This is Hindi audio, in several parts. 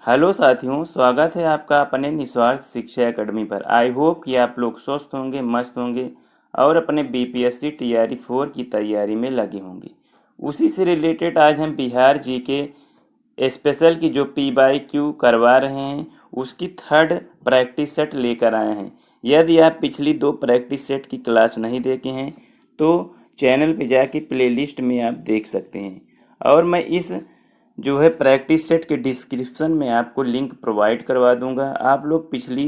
हेलो साथियों, स्वागत है आपका अपने निस्वार्थ शिक्षा एकेडमी पर। आई होप कि आप लोग स्वस्थ होंगे, मस्त होंगे और अपने बीपीएससी टीआरई 4 की तैयारी में लगे होंगे। उसी से रिलेटेड आज हम बिहार जीके स्पेशल की जो पी बाई क्यू करवा रहे हैं उसकी थर्ड प्रैक्टिस सेट लेकर आए हैं। यदि आप पिछली 2 प्रैक्टिस सेट की क्लास नहीं देखे हैं तो चैनल पे जाके प्लेलिस्ट में आप देख सकते हैं। और मैं इस जो है प्रैक्टिस सेट के डिस्क्रिप्शन में आपको लिंक प्रोवाइड करवा दूंगा। आप लोग पिछली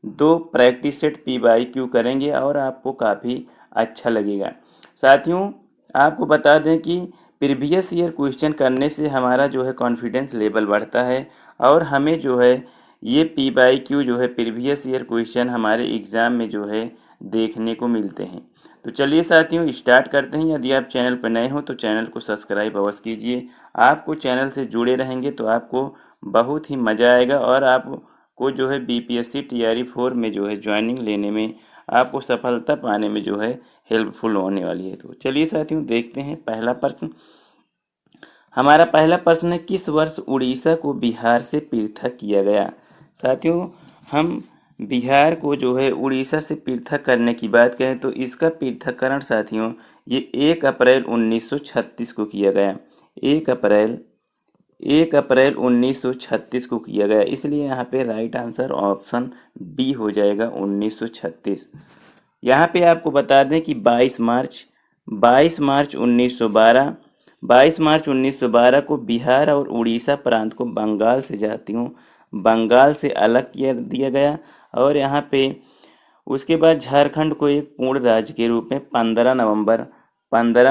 2 practice set P by Q करेंगे और आपको काफ़ी अच्छा लगेगा। साथियों, आपको बता दें कि प्रीवियस ईयर क्वेश्चन करने से हमारा जो है कॉन्फिडेंस लेवल बढ़ता है और हमें जो है ये पी बाई क्यू जो है प्रीवियस ईयर क्वेश्चन हमारे एग्ज़ाम में जो है देखने को मिलते हैं। तो चलिए साथियों, स्टार्ट करते हैं। यदि आप चैनल पर नए हो तो चैनल को सब्सक्राइब अवश्य कीजिए। आपको चैनल से जुड़े रहेंगे तो आपको बहुत ही मज़ा आएगा और आपको जो है बीपीएससी टीआरई 4 में जो है ज्वाइनिंग लेने में, आपको सफलता पाने में जो है हेल्पफुल होने वाली है। तो चलिए साथियों, देखते हैं पहला प्रश्न। हमारा पहला प्रश्न है, किस वर्ष उड़ीसा को बिहार से पृथक किया गया? साथियों, हम बिहार को जो है उड़ीसा से पृथक करने की बात करें तो इसका पृथक्करण साथियों ये 1 अप्रैल 1936 को किया गया। 1 अप्रैल 1 अप्रैल 1936 को किया गया, इसलिए यहाँ पे राइट आंसर ऑप्शन बी हो जाएगा 1936। यहाँ पे आपको बता दें कि 22 मार्च 1912 को बिहार और उड़ीसा प्रांत को बंगाल से जातियों बंगाल से अलग किया दिया गया। और यहाँ पे उसके बाद झारखंड को एक पूर्ण राज्य के रूप में 15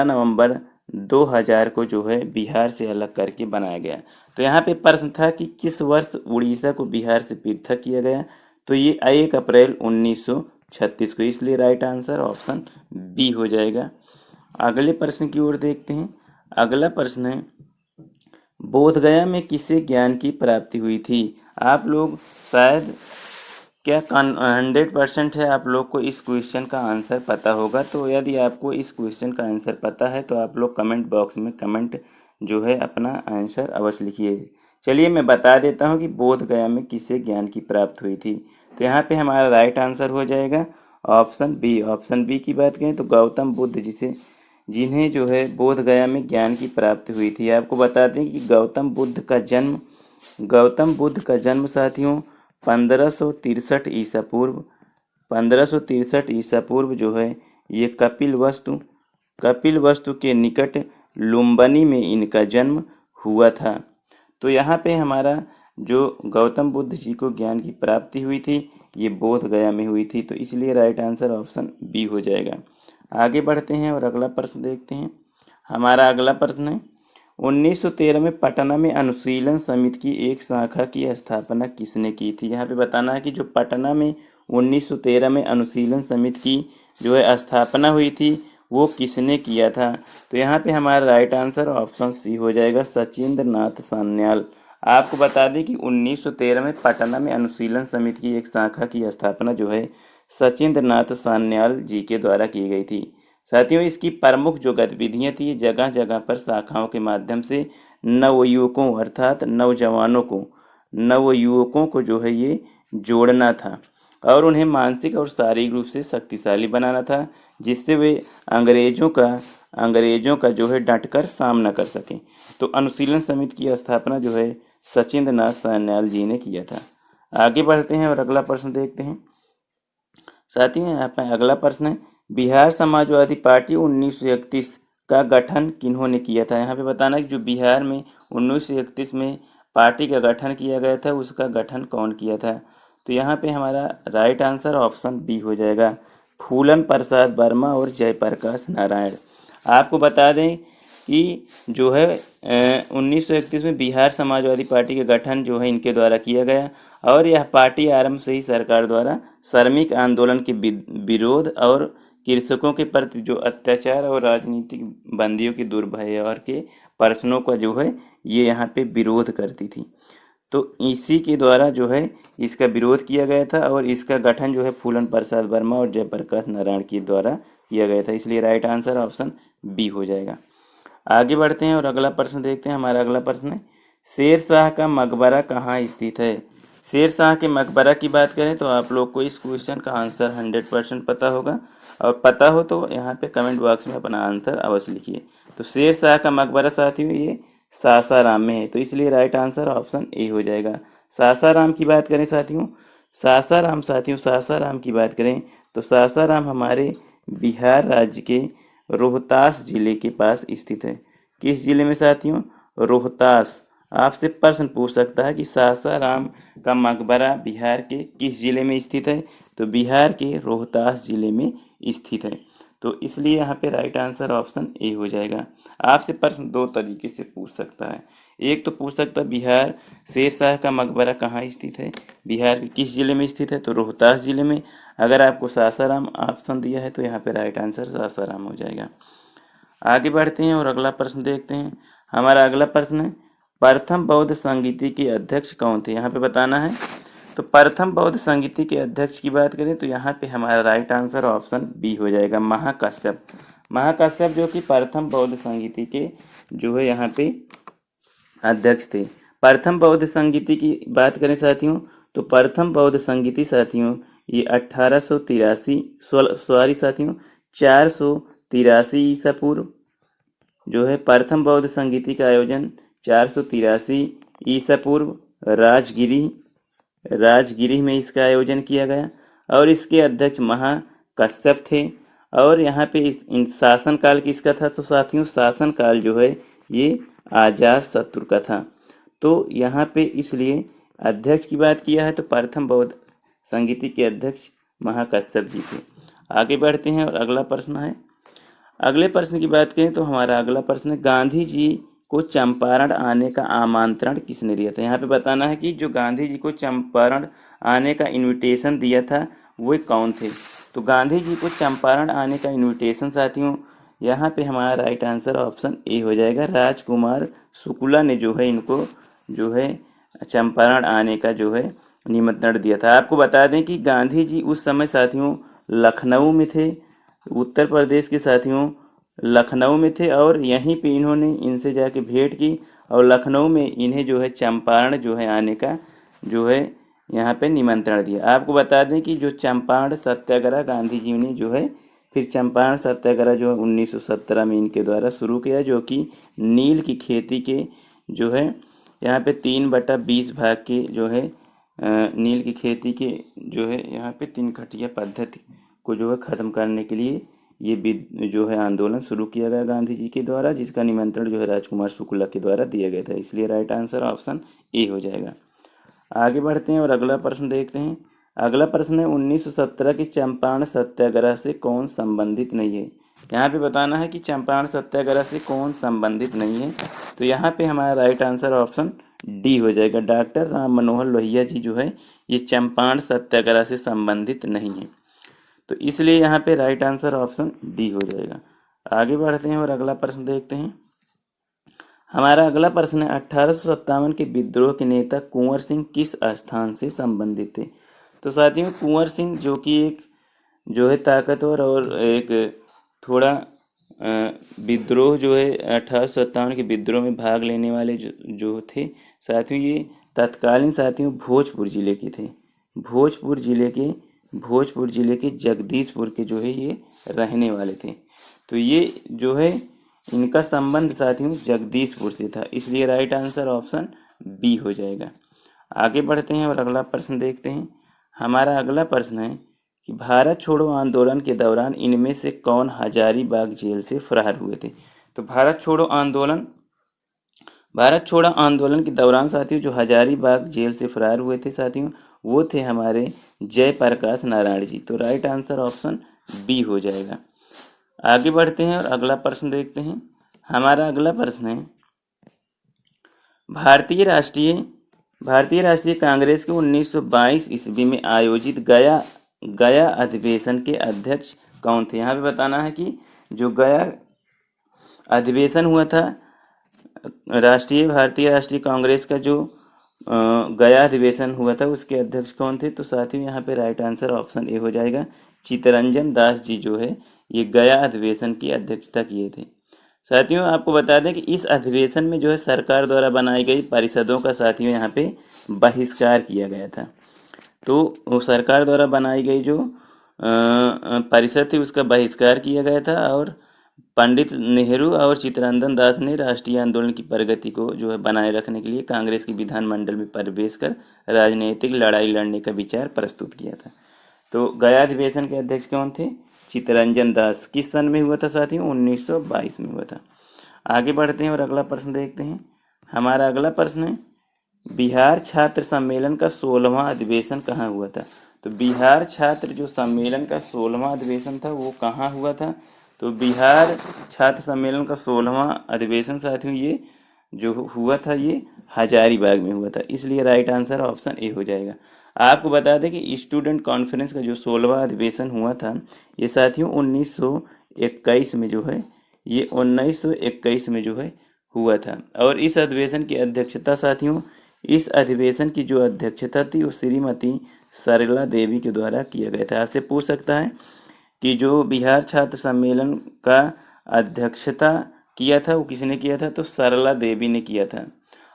नवंबर 2000 को जो है बिहार से अलग करके बनाया गया। तो यहाँ पे प्रश्न था कि किस वर्ष उड़ीसा को बिहार से पृथक किया गया, तो ये 1 अप्रैल 1936 को, इसलिए राइट आंसर ऑप्शन बी हो जाएगा। अगले प्रश्न की ओर देखते हैं। अगला प्रश्न है, बोधगया में किसे ज्ञान की प्राप्ति हुई थी? आप लोग शायद क्या 100% है आप लोग को इस क्वेश्चन का आंसर पता होगा। तो यदि आपको इस क्वेश्चन का आंसर पता है तो आप लोग कमेंट बॉक्स में कमेंट जो है अपना आंसर अवश्य लिखिए। चलिए मैं बता देता हूँ कि बोध गया में किसे ज्ञान की प्राप्त हुई थी। तो यहाँ पे हमारा राइट आंसर हो जाएगा ऑप्शन बी। ऑप्शन बी की बात करें तो गौतम बुद्ध जिन्हें जो है बोध गया में ज्ञान की प्राप्ति हुई थी। आपको बता दें कि गौतम बुद्ध का जन्म साथियों 1563 ईसा पूर्व जो है ये कपिल वस्तु के निकट लुम्बिनी में इनका जन्म हुआ था। तो यहाँ पे हमारा जो गौतम बुद्ध जी को ज्ञान की प्राप्ति हुई थी ये बोध गया में हुई थी, तो इसलिए राइट आंसर ऑप्शन बी हो जाएगा। आगे बढ़ते हैं और अगला प्रश्न देखते हैं। हमारा अगला प्रश्न है, 1913 में पटना में अनुशीलन समिति की एक शाखा की स्थापना किसने की थी? यहाँ पे बताना है कि जो पटना में 1913 में अनुशीलन समिति की जो है स्थापना हुई थी वो किसने किया था? तो यहाँ पे हमारा राइट आंसर ऑप्शन सी हो जाएगा, सचिंद्र नाथ सान्याल। आपको बता दें कि 1913 में पटना में अनुशीलन समिति की एक शाखा की स्थापना जो है सचिंद्र नाथ सान्याल जी के द्वारा की गई थी। साथियों, इसकी प्रमुख जो गतिविधियां थी, जगह जगह पर शाखाओं के माध्यम से नवयुवकों अर्थात नवयुवकों को जो है ये जोड़ना था और उन्हें मानसिक और शारीरिक रूप से शक्तिशाली बनाना था, जिससे वे अंग्रेजों का जो है डटकर सामना कर सकें। तो अनुशीलन समिति की स्थापना जो है सचिंद्र नाथ सान्याल जी ने किया था। आगे बढ़ते हैं और अगला प्रश्न देखते हैं। साथियों, यहाँ पर अगला प्रश्न है, बिहार समाजवादी पार्टी 1931 का गठन किन्होंने किया था? यहाँ पे बताना कि जो बिहार में 1931 में पार्टी का गठन किया गया था उसका गठन कौन किया था? तो यहाँ पे हमारा राइट आंसर ऑप्शन बी हो जाएगा, फूलन प्रसाद वर्मा और जयप्रकाश नारायण। आपको बता दें कि जो है 1931 में बिहार समाजवादी पार्टी का गठन जो है इनके द्वारा किया गया और यह पार्टी आरंभ से ही सरकार द्वारा श्रमिक आंदोलन के विरोध और कृषकों के प्रति जो अत्याचार और राजनीतिक बंदियों के दुर्व्यवहार के प्रश्नों का जो है ये यहाँ पे विरोध करती थी। तो इसी के द्वारा जो है इसका विरोध किया गया था और इसका गठन जो है फूलन प्रसाद वर्मा और जयप्रकाश नारायण के द्वारा किया गया था, इसलिए राइट आंसर ऑप्शन बी हो जाएगा। आगे बढ़ते हैं और अगला प्रश्न देखते हैं। हमारा अगला प्रश्न है, शेर शाह का मकबरा कहाँ स्थित है? शेर शाह के मकबरा की बात करें तो आप लोग को इस क्वेश्चन का आंसर 100% पता होगा, और पता हो तो यहाँ पे कमेंट बॉक्स में अपना आंसर अवश्य लिखिए। तो शेर शाह का मकबरा साथियों ये सासाराम में है, तो इसलिए राइट आंसर ऑप्शन ए हो जाएगा। सासाराम की बात करें साथियों, सासाराम की बात करें तो सासाराम हमारे बिहार राज्य के रोहतास जिले के पास स्थित है। किस जिले में साथियों? रोहतास। आपसे प्रश्न पूछ सकता है कि सासाराम का मकबरा बिहार के किस जिले में स्थित है? तो बिहार के रोहतास जिले में स्थित है, तो इसलिए यहाँ पे राइट आंसर ऑप्शन ए हो जाएगा। आपसे प्रश्न दो तरीके से पूछ सकता है। एक तो पूछ सकता है बिहार शेर शाह का मकबरा कहाँ स्थित है, बिहार के किस जिले में स्थित है? तो रोहतास जिले में। अगर आपको सासाराम ऑप्शन दिया है तो यहाँ पे राइट आंसर सासाराम हो जाएगा। आगे बढ़ते हैं और अगला प्रश्न देखते हैं। हमारा अगला प्रश्न है, प्रथम बौद्ध संगीति के अध्यक्ष कौन थे? यहाँ पे बताना है। तो प्रथम बौद्ध संगीति के अध्यक्ष की बात करें तो यहाँ पे हमारा राइट आंसर ऑप्शन बी हो जाएगा, महाकश्यप। महाकश्यप जो कि प्रथम बौद्ध संगीति के जो है यहाँ पे अध्यक्ष थे। प्रथम बौद्ध संगीति की बात करें साथियों तो प्रथम बौद्ध संगीति साथियों ये 1883 सॉरी साथियों 483 ईसा पूर्व जो है प्रथम बौद्ध संगीति का आयोजन 483 ईसा पूर्व राजगिरी में इसका आयोजन किया गया, और इसके अध्यक्ष महाकश्यप थे। और यहाँ पे इन शासनकाल किसका था? तो साथियों शासनकाल जो है ये अजात शत्रु का था। तो यहाँ पे इसलिए अध्यक्ष की बात किया है तो प्रथम बौद्ध संगीति के अध्यक्ष महाकश्यप जी थे। आगे बढ़ते हैं और अगला प्रश्न है। अगले प्रश्न की बात करें तो हमारा अगला प्रश्न है, गांधी जी को चंपारण आने का आमंत्रण किसने दिया था? यहाँ पे बताना है कि जो गांधी जी को चंपारण आने का इनविटेशन दिया था वो कौन थे? तो गांधी जी को चंपारण आने का इनविटेशन साथियों यहाँ पे हमारा राइट आंसर ऑप्शन ए हो जाएगा, राजकुमार शुक्ला ने जो है इनको जो है चंपारण आने का जो है निमंत्रण दिया था। आपको बता दें कि गांधी जी उस समय साथियों लखनऊ में थे, उत्तर प्रदेश के साथियों लखनऊ में थे, और यहीं पे इन्होंने इनसे जाके भेंट की, और लखनऊ में इन्हें जो है चंपारण जो है आने का जो है यहाँ पे निमंत्रण दिया। आपको बता दें कि जो चंपारण सत्याग्रह गांधी जी ने जो है फिर चंपारण सत्याग्रह जो है 1917 में इनके द्वारा शुरू किया, जो कि नील की खेती के जो है यहाँ पे 3/20 भाग के जो है नील की खेती के जो है यहाँ पे 3 खटिया पद्धति को जो है ख़त्म करने के लिए ये जो है आंदोलन शुरू किया गया गांधी जी के द्वारा, जिसका निमंत्रण जो है राजकुमार शुक्ला के द्वारा दिया गया था। इसलिए राइट आंसर ऑप्शन ए हो जाएगा। आगे बढ़ते हैं और अगला प्रश्न देखते हैं। अगला प्रश्न है 1917 के चंपारण सत्याग्रह से कौन संबंधित नहीं है? यहाँ पे बताना है कि चंपारण सत्याग्रह से कौन संबंधित नहीं है। तो यहाँ पे हमारा राइट आंसर ऑप्शन डी हो जाएगा, डॉक्टर राम मनोहर लोहिया जी जो है ये चंपारण सत्याग्रह से संबंधित नहीं है, तो इसलिए यहाँ पे राइट आंसर ऑप्शन डी हो जाएगा। आगे बढ़ते हैं और अगला प्रश्न देखते हैं। हमारा अगला प्रश्न है 1857 के विद्रोह के नेता कुंवर सिंह किस स्थान से संबंधित थे? तो साथियों कुंवर सिंह जो कि एक जो है ताकतवर और एक थोड़ा विद्रोह जो है 1857 के विद्रोह में भाग लेने वाले जो थे साथियों, ये तत्कालीन साथियों भोजपुर जिले के जगदीशपुर के जो है ये रहने वाले थे। तो ये जो है इनका संबंध साथियों जगदीशपुर से था, इसलिए राइट आंसर ऑप्शन बी हो जाएगा। आगे बढ़ते हैं और अगला प्रश्न देखते हैं। हमारा अगला प्रश्न है कि भारत छोड़ो आंदोलन के दौरान इनमें से कौन हजारीबाग जेल से फरार हुए थे? तो भारत छोड़ो आंदोलन के दौरान साथियों जो हजारीबाग जेल से फरार हुए थे साथियों वो थे हमारे जयप्रकाश नारायण जी, तो राइट आंसर ऑप्शन बी हो जाएगा। आगे बढ़ते हैं और अगला प्रश्न देखते हैं। हमारा अगला प्रश्न है भारतीय राष्ट्रीय कांग्रेस के 1922 ईस्वी में आयोजित गया अधिवेशन के अध्यक्ष कौन थे? यहाँ पे बताना है कि जो गया अधिवेशन हुआ था भारतीय राष्ट्रीय कांग्रेस का जो गया अधिवेशन हुआ था उसके अध्यक्ष कौन थे? तो साथियों यहाँ पे राइट आंसर ऑप्शन ए हो जाएगा, चित्तरंजन दास जी जो है ये गया अधिवेशन की अध्यक्षता किए थे। साथियों आपको बता दें कि इस अधिवेशन में जो है सरकार द्वारा बनाई गई परिषदों का साथियों यहाँ पे बहिष्कार किया गया था। तो वो सरकार द्वारा बनाई गई जो परिषद थी उसका बहिष्कार किया गया था और पंडित नेहरू और चित्तरंजन दास ने राष्ट्रीय आंदोलन की प्रगति को जो है बनाए रखने के लिए कांग्रेस की विधानमंडल में प्रवेश कर राजनीतिक लड़ाई लड़ने का विचार प्रस्तुत किया था। तो गया अधिवेशन के अध्यक्ष कौन थे? चित्तरंजन दास। किस सन में हुआ था साथियों? 1922 में हुआ था। आगे बढ़ते हैं और अगला प्रश्न देखते हैं। हमारा अगला प्रश्न है बिहार छात्र सम्मेलन का 16वां अधिवेशन कहाँ हुआ था? तो बिहार छात्र जो सम्मेलन का 16वां अधिवेशन था वो कहाँ हुआ था? तो बिहार छात्र सम्मेलन का 16वां अधिवेशन साथियों ये जो हुआ था ये हजारीबाग में हुआ था, इसलिए राइट आंसर ऑप्शन ए हो जाएगा। आपको बता दें कि स्टूडेंट कॉन्फ्रेंस का जो 16वां अधिवेशन हुआ था ये साथियों 1921 में जो है ये 1921 में जो है हुआ था। और इस अधिवेशन की अध्यक्षता साथियों इस अधिवेशन की जो अध्यक्षता थी वो श्रीमती सरला देवी के द्वारा किया गया था। आपसे पूछ सकता है कि जो बिहार छात्र सम्मेलन का अध्यक्षता किया था वो किसने किया था? तो सरला देवी ने किया था।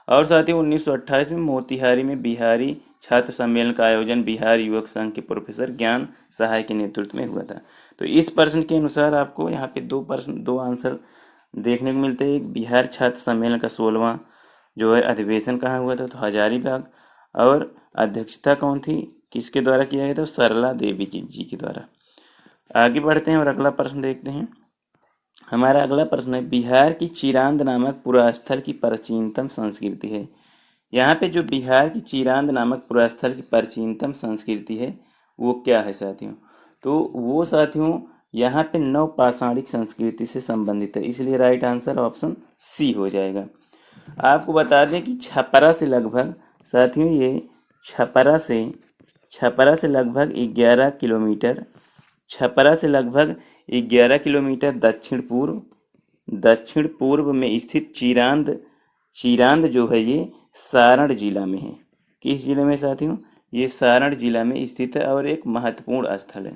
और साथ ही 1928 में मोतिहारी में बिहारी छात्र सम्मेलन का आयोजन बिहार युवक संघ के प्रोफेसर ज्ञान सहाय के नेतृत्व में हुआ था। तो इस प्रश्न के अनुसार आपको यहाँ पे दो आंसर देखने को मिलते हैं। एक बिहार छात्र सम्मेलन का 16वां जो है अधिवेशन कहाँ हुआ था? तो हजारीबाग। और अध्यक्षता कौन थी, किसके द्वारा किया गया था? सरला देवी जी के द्वारा। आगे बढ़ते हैं और अगला प्रश्न देखते हैं। हमारा अगला प्रश्न है बिहार की चिरांद नामक पुरास्थल की प्राचीनतम संस्कृति है। यहाँ पे जो बिहार की चिरांद नामक पुरास्थल की प्राचीनतम संस्कृति है वो क्या है साथियों? तो वो साथियों यहाँ पे नवपाषाणिक संस्कृति से संबंधित है, इसलिए राइट आंसर ऑप्शन सी हो जाएगा। आपको बता दें कि छपरा से लगभग साथियों ये छपरा से लगभग 11 किलोमीटर छपरा से लगभग 11 किलोमीटर दक्षिण पूर्व में स्थित चिरांद जो है ये सारण जिला में है। किस जिले में साथियों? ये सारण जिला में स्थित है और एक महत्वपूर्ण स्थल है।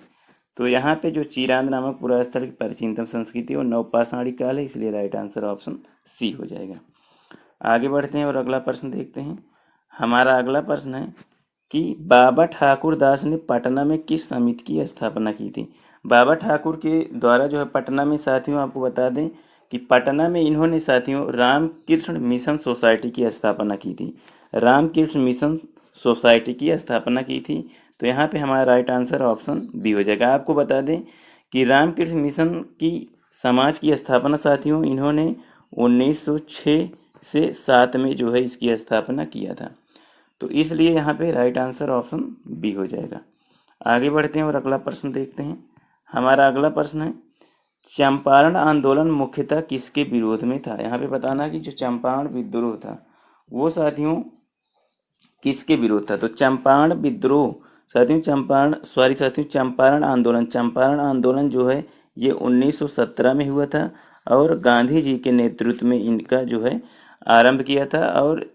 तो यहाँ पे जो चिरांद नामक पूरा स्थल की प्राचीनतम संस्कृति और नवपाषाणिक काल है, इसलिए राइट आंसर ऑप्शन सी हो जाएगा। आगे बढ़ते हैं और अगला प्रश्न देखते हैं। हमारा अगला प्रश्न है कि बाबा ठाकुर दास ने पटना में किस समिति की स्थापना की थी? बाबा ठाकुर के द्वारा जो है पटना में साथियों आपको बता दें कि पटना में इन्होंने साथियों रामकृष्ण मिशन सोसाइटी की स्थापना की थी। रामकृष्ण मिशन सोसाइटी की स्थापना की थी। तो यहाँ पे हमारा राइट आंसर ऑप्शन बी हो जाएगा। आपको बता दें कि रामकृष्ण मिशन की समाज की स्थापना साथियों इन्होंने 1906 से 7 में जो है इसकी स्थापना किया था। तो इसलिए यहाँ पे राइट आंसर ऑप्शन बी हो जाएगा। आगे बढ़ते हैं और अगला प्रश्न देखते हैं। हमारा अगला प्रश्न है चंपारण आंदोलन मुख्यतः किसके विरोध में था? यहाँ पे बताना कि जो चंपारण विद्रोह था वो साथियों किसके विरोध था? तो चंपारण विद्रोह साथियों चंपारण आंदोलन जो है ये 1917 में हुआ था और गांधी जी के नेतृत्व में इनका जो है आरंभ किया था। और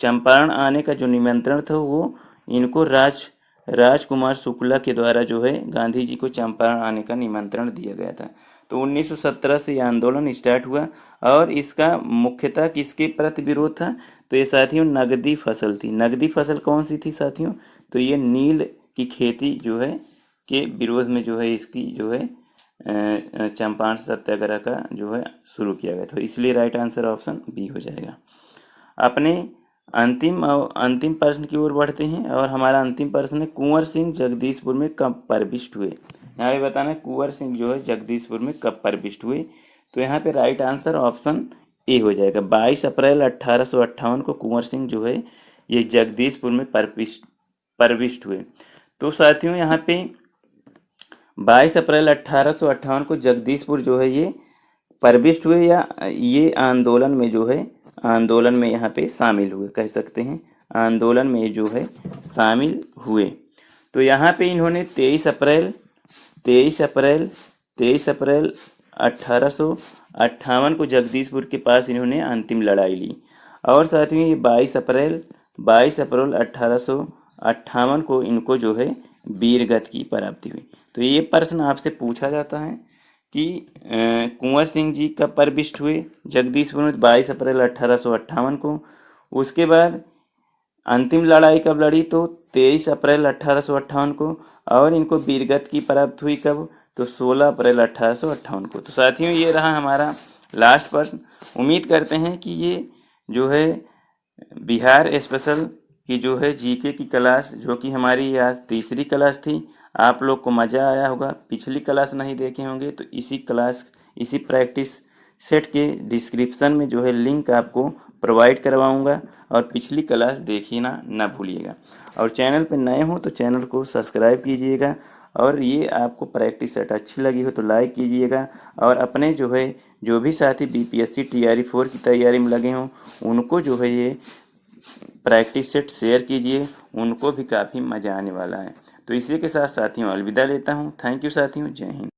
चंपारण आने का जो निमंत्रण था वो इनको राजकुमार शुक्ला के द्वारा जो है गांधी जी को चंपारण आने का निमंत्रण दिया गया था। तो 1917 से ये आंदोलन स्टार्ट हुआ और इसका मुख्यतः किसके प्रति विरोध था? तो ये साथियों नगदी फसल थी। नगदी फसल कौन सी थी साथियों? तो ये नील की खेती जो है के विरोध में जो है इसकी जो है चंपारण सत्याग्रह का जो है शुरू किया गया। तो इसलिए राइट आंसर ऑप्शन बी हो जाएगा। अपने अंतिम प्रश्न की ओर बढ़ते हैं और हमारा अंतिम प्रश्न है कुंवर सिंह जगदीशपुर में कब प्रविष्ट हुए? यहाँ पे बताना कुंवर सिंह जो है जगदीशपुर में कब प्रविष्ट हुए? तो यहाँ पे राइट आंसर ऑप्शन ए हो जाएगा। 22 अप्रैल 1858 को कुंवर सिंह जो है ये जगदीशपुर में प्रविष्ट हुए। तो साथियों यहाँ पे 22 अप्रैल 1858 को जगदीशपुर जो है ये प्रविष्ट हुए या ये आंदोलन में यहाँ पे शामिल हुए, कह सकते हैं आंदोलन में जो है शामिल हुए। तो यहाँ पे इन्होंने 23 अप्रैल 1858 को जगदीशपुर के पास इन्होंने अंतिम लड़ाई ली। और साथियों ये 22 अप्रैल 1858 को इनको जो है वीरगति की प्राप्ति हुई। तो ये प्रश्न आपसे पूछा जाता है कि कुंवर सिंह जी कब प्रविष्ट हुए जगदीशपुर में 22 अप्रैल 1858 को। उसके बाद अंतिम लड़ाई कब लड़ी तो 23 अप्रैल 1858 को। और इनको वीरगति की प्राप्त हुई कब तो 16 अप्रैल 1858 को। तो साथियों ये रहा हमारा लास्ट प्रश्न। उम्मीद करते हैं कि ये जो है बिहार स्पेशल की जो है जीके की क्लास, जो कि हमारी आज तीसरी क्लास थी, आप लोग को मज़ा आया होगा। पिछली क्लास नहीं देखे होंगे तो इसी प्रैक्टिस सेट के डिस्क्रिप्शन में जो है लिंक आपको प्रोवाइड करवाऊंगा, और पिछली क्लास देखना ना भूलिएगा। और चैनल पे नए हो तो चैनल को सब्सक्राइब कीजिएगा, और ये आपको प्रैक्टिस सेट अच्छी लगी हो तो लाइक कीजिएगा। और अपने जो भी साथी बीपीएससी टीआरई 4 की तैयारी में लगे हों उनको जो है ये प्रैक्टिस सेट शेयर कीजिए, उनको भी काफ़ी मज़ा आने वाला है। तो इसी के साथ साथियों अलविदा लेता हूँ। थैंक यू साथियों, जय हिंद।